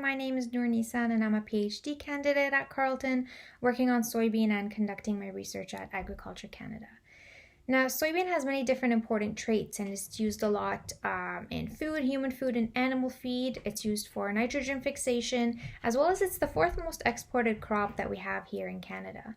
my name is Nour Nissan and I'm a PhD candidate at Carleton, working on soybean and conducting my research at Agriculture Canada. Now, soybean has many different important traits and is used a lot in food, human food, and animal feed. It's used for nitrogen fixation, as well as it's the fourth most exported crop that we have here in Canada.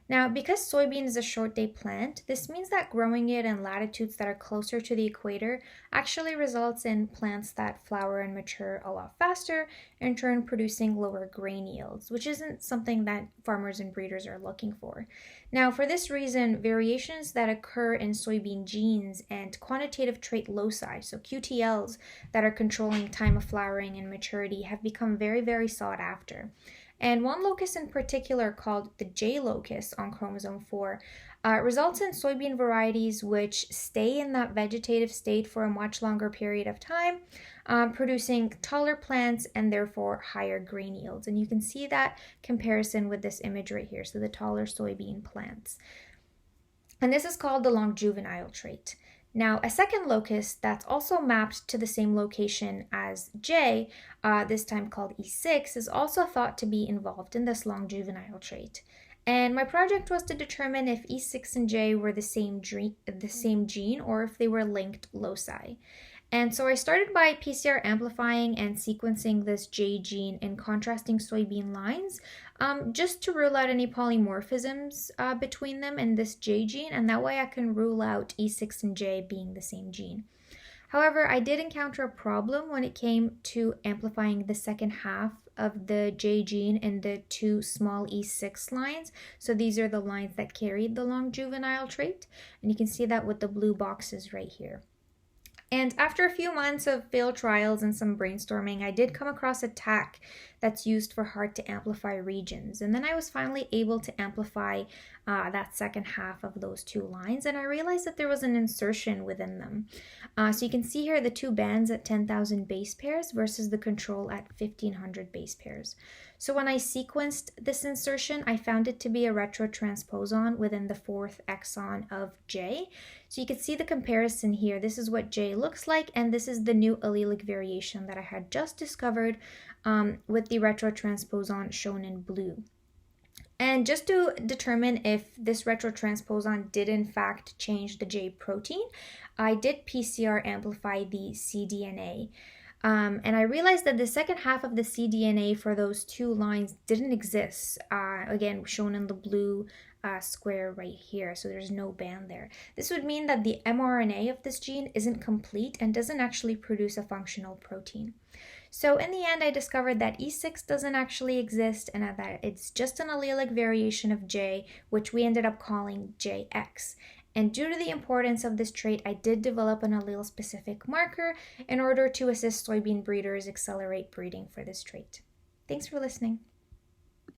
Now, because soybean is a short day plant, this means that growing it in latitudes that are closer to the equator actually results in plants that flower and mature a lot faster, in turn producing lower grain yields, which isn't something that farmers and breeders are looking for. Now, for this reason, variations that occur in soybean genes and quantitative trait loci, so QTLs, that are controlling time of flowering and maturity have become very, very sought after. And one locus in particular, called the J locus on chromosome 4, results in soybean varieties which stay in that vegetative state for a much longer period of time, producing taller plants and therefore higher grain yields. And you can see that comparison with this image right here, so the taller soybean plants. And this is called the long juvenile trait. Now, a second locus that's also mapped to the same location as J, this time called E6, is also thought to be involved in this long juvenile trait. And my project was to determine if E6 and J were the same gene or if they were linked loci. And so I started by PCR amplifying and sequencing this J gene in contrasting soybean lines, just to rule out any polymorphisms between them and this J gene, and that way I can rule out E6 and J being the same gene. However, I did encounter a problem when it came to amplifying the second half of the J gene in the two small E6 lines. So these are the lines that carried the long juvenile trait, and you can see that with the blue boxes right here. And after a few months of failed trials and some brainstorming, I did come across a tack that's used for hard to amplify regions. And then I was finally able to amplify that second half of those two lines, and I realized that there was an insertion within them. So you can see here the two bands at 10,000 base pairs versus the control at 1,500 base pairs. So when I sequenced this insertion, I found it to be a retrotransposon within the fourth exon of J. So you can see the comparison here. This is what J looks like, and this is the new allelic variation that I had just discovered with the retrotransposon shown in blue. And just to determine if this retrotransposon did in fact change the J protein, I did PCR amplify the cDNA. And I realized that the second half of the cDNA for those two lines didn't exist, again shown in the blue square right here, so there's no band there. This would mean that the mRNA of this gene isn't complete and doesn't actually produce a functional protein. So in the end, I discovered that E6 doesn't actually exist and that it's just an allelic variation of J, which we ended up calling JX. And due to the importance of this trait, I did develop an allele-specific marker in order to assist soybean breeders accelerate breeding for this trait. Thanks for listening.